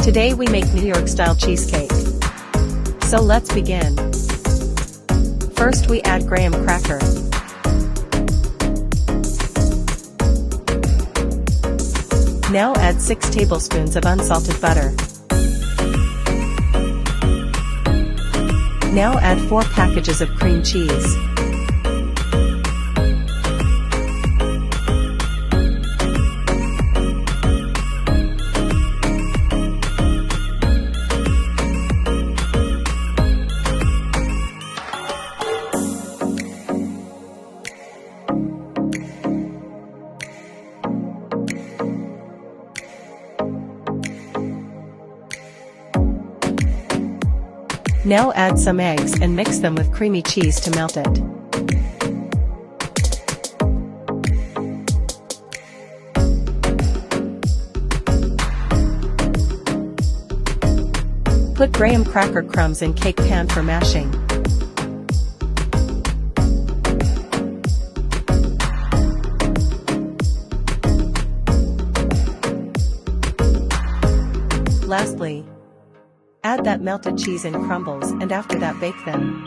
Today we make New York-style cheesecake. So let's begin. First we add graham cracker. Now add 6 tablespoons of unsalted butter. Now add 4 packages of cream cheese. Now add some eggs and mix them with creamy cheese to melt it. Put graham cracker crumbs in cake pan for mashing. Lastly, add that melted cheese in crumbles and after that bake them.